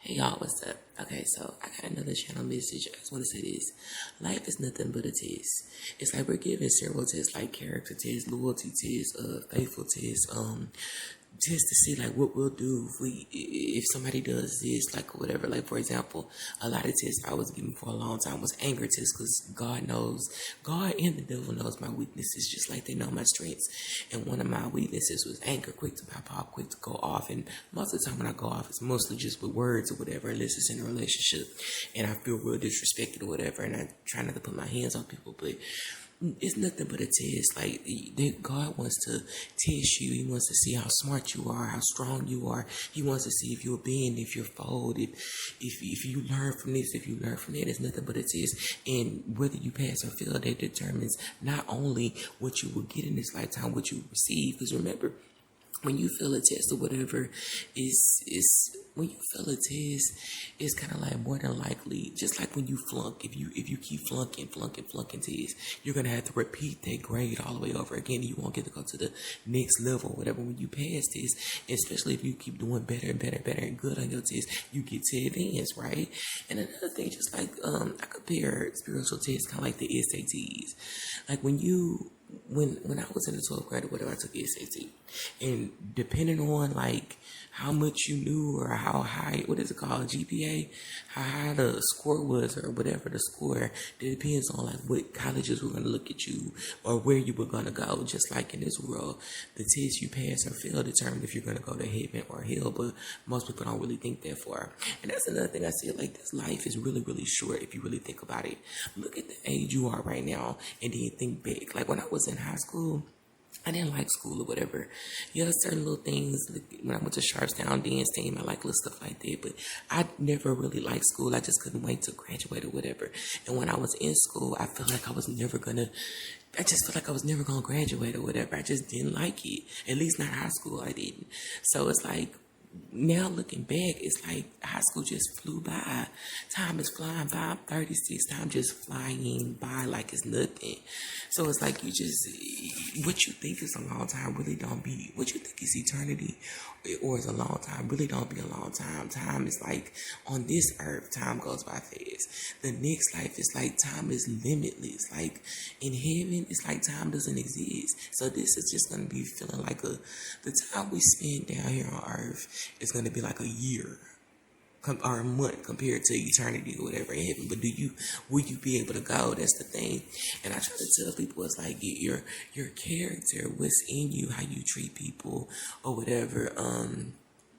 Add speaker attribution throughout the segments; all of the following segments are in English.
Speaker 1: Hey y'all, what's up? Okay, so I got another channel message. I just want to say this. Life is nothing but a test. It's like we're given several tests like character tests, loyalty tests, faithful tests, tests to see like what we'll do if somebody does this, like whatever. Like for example, a lot of tests I was given for a long time was anger tests because God and the devil knows my weaknesses just like they know my strengths. And one of my weaknesses was anger, quick to pop off, quick to go off. And most of the time when I go off, it's mostly just with words or whatever, unless it's in a relationship and I feel real disrespected or whatever. And I try not to put my hands on people, but it's nothing but a test. Like God wants to test you. He wants to see how smart you are, how strong you are. He wants to see if you're bend, if you're fold, if you learn from this, if you learn from that. It's nothing but a test. And whether you pass or fail, that determines not only what you will get in this lifetime, what you receive. Because remember, when you fail a test or whatever, is when you fail a test, it's kind of like more than likely, just like when you flunk. If you keep flunking tests, you're gonna have to repeat that grade all the way over again. You won't get to go to the next level or whatever. When you pass this, especially if you keep doing better and better and better and good on your test, you get to advance, right? And another thing, just like I compare spiritual tests kind of like the SATs. Like when I was in the 12th grade or whatever, I took SAT. And depending on like how much you knew or how high, what is it called, GPA, how high the score was or whatever the score, it depends on like what colleges were going to look at you or where you were going to go. Just like in this world, the test you pass or fail determine if you're going to go to heaven or hell, but most people don't really think that far. And that's another thing I see, like this life is really, really short if you really think about it. Look at the age you are right now and then think back. Like when I was in high school, I didn't like school or whatever. Yeah, certain little things. Like when I went to Sharpstown dance team, I like little stuff like that. But I never really liked school. I just couldn't wait to graduate or whatever. And when I was in school, I felt like I was never gonna. I just felt like I was never gonna graduate or whatever. I just didn't like it. At least not high school. I didn't. So it's like now looking back, it's like high school just flew by. Time is flying by. I'm 36. Time just flying by like it's nothing. So it's like what you think is a long time really don't be, what you think is eternity or is a long time really don't be a long time. Time is like on this earth, time goes by fast. The next life is like time is limitless. Like in heaven, it's like time doesn't exist. So this is just going to be feeling like the time we spend down here on earth is going to be like a year or a month compared to eternity or whatever in heaven. But will you be able to go? That's the thing. And I try to tell people, it's like your character, what's in you, how you treat people or whatever,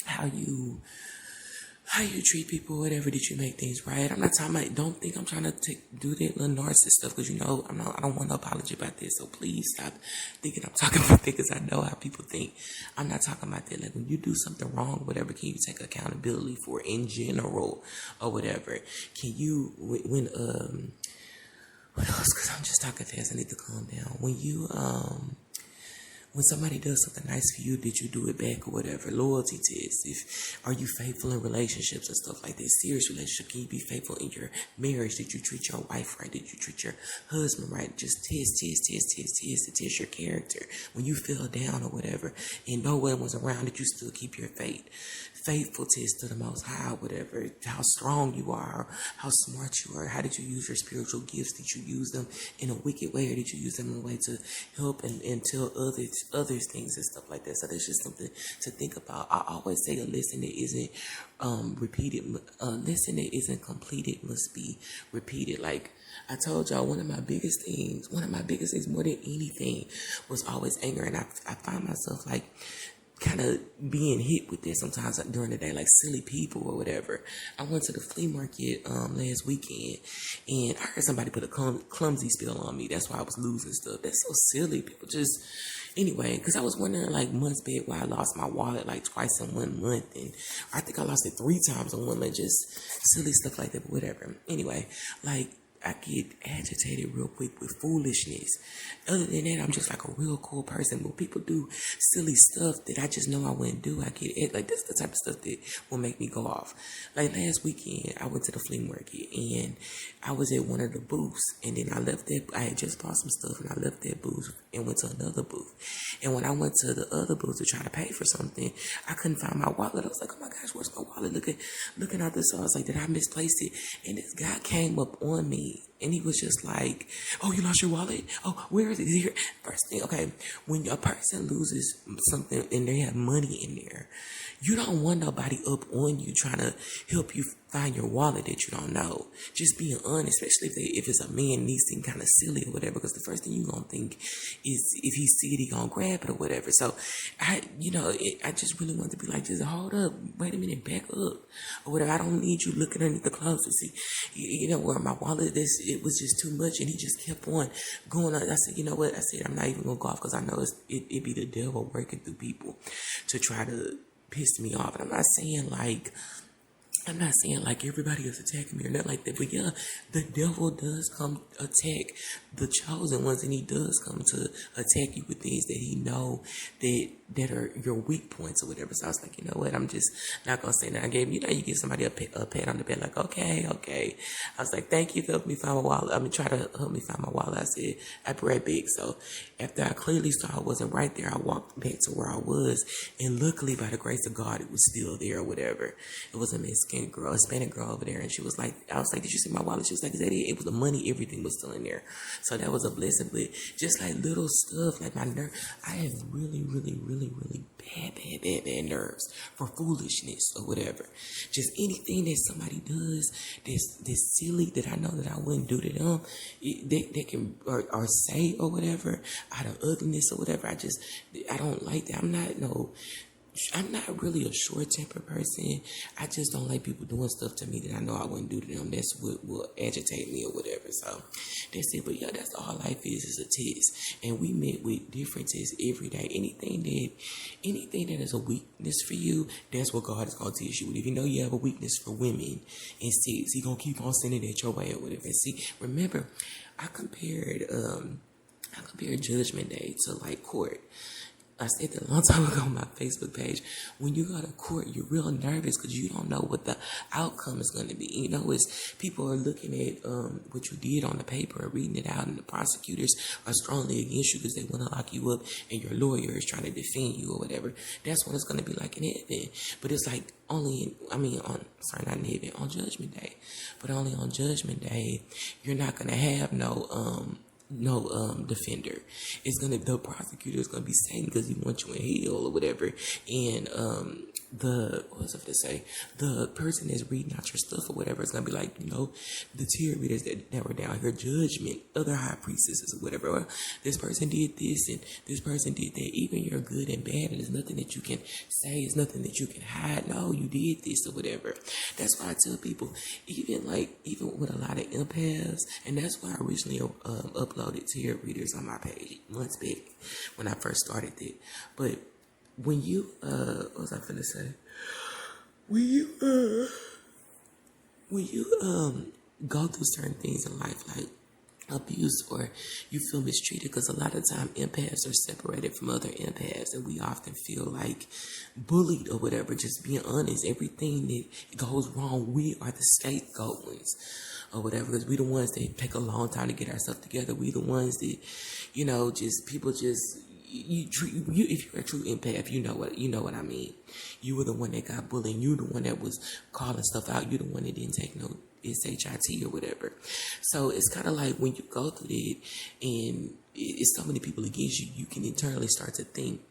Speaker 1: how you treat people, whatever, did you make things right? I'm not talking about, don't think I'm trying to do that little narcissist stuff, because I don't want no apology about this, so please stop thinking I'm talking about that, because I know how people think. I'm not talking about that. Like when you do something wrong, whatever, can you take accountability for it in general or whatever? Can you, what else? Because I'm just talking fast, I need to calm down. When somebody does something nice for you, did you do it back or whatever? Loyalty tests. Are you faithful in relationships and stuff like that? Serious relationship. Can you be faithful in your marriage? Did you treat your wife right? Did you treat your husband right? Just test to test your character. When you fell down or whatever and no one was around, did you still keep your faith? Faithful test to the Most High, whatever. How strong you are, how smart you are. How did you use your spiritual gifts? Did you use them in a wicked way, or did you use them in a way to help and tell others things and stuff like that? So that's just something to think about. I always say a lesson that isn't repeated, a lesson that isn't completed must be repeated. Like I told y'all, one of my biggest things more than anything was always anger. And I find myself like kind of being hit with this sometimes during the day, like silly people or whatever. I went to the flea market last weekend and I heard somebody put a clumsy spill on me. That's why I was losing stuff. That's so silly. People just, anyway, because I was wondering like months back why I lost my wallet like twice in 1 month, and I think I lost it 3 times in 1 month, just silly stuff like that, but whatever. Anyway, like I get agitated real quick with foolishness. Other than that, I'm just like a real cool person. But people do silly stuff that I just know I wouldn't do. I get it. Like, this is the type of stuff that will make me go off. Like, last weekend, I went to the flea market and I was at one of the booths. And then I left that. I had just bought some stuff and I left that booth and went to another booth. And when I went to the other booth to try to pay for something, I couldn't find my wallet. I was like, oh my gosh, where's my wallet? Looking out this. So I was like, did I misplace it? And this guy came up on me and he was just like, oh, you lost your wallet? Oh, where is it? Here. First thing, okay, when a person loses something and they have money in there, you don't want nobody up on you trying to help you find your wallet that you don't know. Just being honest, especially if it's a man and he's seem kind of silly or whatever, because the first thing you gonna think is if he see it, he gonna grab it or whatever. So I just really want to be like, just hold up, wait a minute, back up or whatever. I don't need you looking underneath the clothes to see, where my wallet is. It was just too much, and he just kept on going on. I said, you know what? I said, I'm not even gonna go off because I know it be the devil working through people to try to piss me off. And I'm not saying like everybody is attacking me or nothing like that, but yeah, the devil does come attack the chosen ones, and he does come to attack you with things that he know that are your weak points or whatever. So I was like, you know what, I'm just not gonna say that. I gave you give somebody a pat on the back, like, okay. I was like, thank you for helping me find my wallet. Try to help me find my wallet. I said, I'll be right back. So after I clearly saw I wasn't right there, I walked back to where I was, and luckily by the grace of God, it was still there or whatever. It was a Hispanic girl over there, and she was like, I was like, did you see my wallet? She was like, is that it? It was the money, everything was still in there. So that was a blessing. But just like little stuff, like my nerve, I have really, really, really, really bad nerves for foolishness or whatever. Just anything that somebody does that's silly that I know that I wouldn't do to them, they can or say or whatever out of ugliness or whatever. I don't like that. I'm not really a short-tempered person. I just don't like people doing stuff to me that I know I wouldn't do to them. That's what will agitate me or whatever. So that's it. But yeah, that's all life is a test. And we met with different tests every day. Anything that is a weakness for you, that's what God is going to teach you. If you know you have a weakness for women and sex, He's going to keep on sending it your way or whatever. And see, remember, I compared Judgment Day to like court. I said that a long time ago on my Facebook page. When you go to court, you're real nervous because you don't know what the outcome is going to be. It's people are looking at what you did on the paper, reading it out, and the prosecutors are strongly against you because they want to lock you up, and your lawyer is trying to defend you or whatever. That's what it's going to be like in heaven. But it's like on Judgment Day. But only on Judgment Day, you're not going to have no defender. The prosecutor is gonna be saying because he wants you in hell or whatever. And what was I going to say? The person that's reading out your stuff or whatever is gonna be like, the tier readers that were down here, judgment, other high priestesses or whatever. Well, this person did this and this person did that. Even you're good and bad, and there's nothing that you can say, there's nothing that you can hide. No, you did this or whatever. That's why I tell people, even with a lot of empaths, and that's why I recently uploaded tier readers on my page months back when I first started it. But when you what was I finna say? When you go through certain things in life, like abuse, or you feel mistreated, because a lot of time empaths are separated from other empaths, and we often feel like bullied or whatever. Just being honest, everything that goes wrong, we are the scapegoat ones or whatever, because we the ones that take a long time to get ourselves together. We the ones that, if you're a true empath, you know what I mean. You were the one that got bullied. You the one that was calling stuff out. You the one that didn't take no SHIT or whatever. So it's kind of like when you go through it and it's so many people against you, you can internally start to think,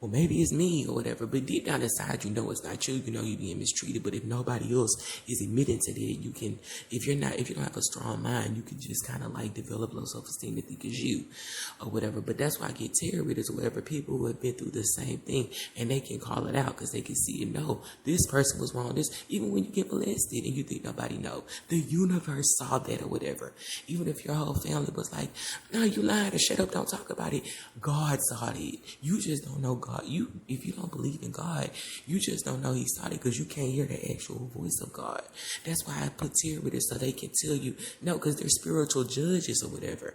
Speaker 1: well, maybe it's me or whatever. But deep down inside, it's not you. You're being mistreated. But if nobody else is admitting to that, you can, if you don't have a strong mind, you can just kind of like develop low self-esteem to think it's you or whatever. But that's why I get tarot readers or whatever, people who have been through the same thing, and they can call it out because they can see it. No, this person was wrong. Even when you get molested and you think nobody know, the universe saw that or whatever. Even if your whole family was like, no, you lied or shut up, don't talk about it. God saw it. You just don't know God. If you don't believe in God, you just don't know He's started because you can't hear the actual voice of God. That's why I put tarot readers so they can tell you, no, because they're spiritual judges or whatever.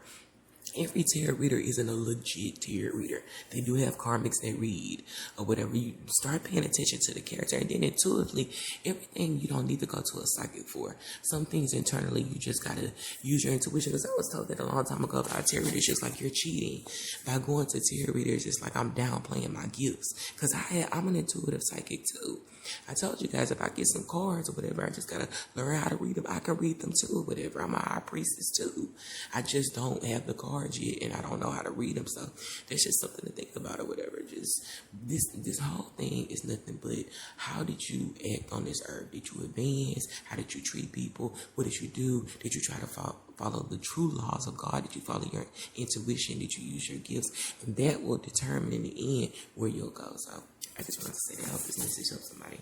Speaker 1: Every tarot reader isn't a legit tarot reader. They do have karmics that read or whatever. You start paying attention to the character, and then intuitively, everything you don't need to go to a psychic for. Some things internally, you just gotta use your intuition. Because I was told that a long time ago about tarot readers, just like you're cheating by going to tarot readers. It's like I'm downplaying my gifts because I'm an intuitive psychic too. I told you guys if I get some cards or whatever, I just gotta learn how to read them. I can read them too or whatever. I'm a high priestess too. I just don't have the cards yet, and I don't know how to read them. So that's just something to think about or whatever. Just this whole thing is nothing but how did you act on this earth? Did you advance? How did you treat people? What did you do? Did you try to follow the true laws of God? Did you follow your intuition? Did you use your gifts? And that will determine in the end where you'll go. So I just wanted to say that. I hope this message helps somebody.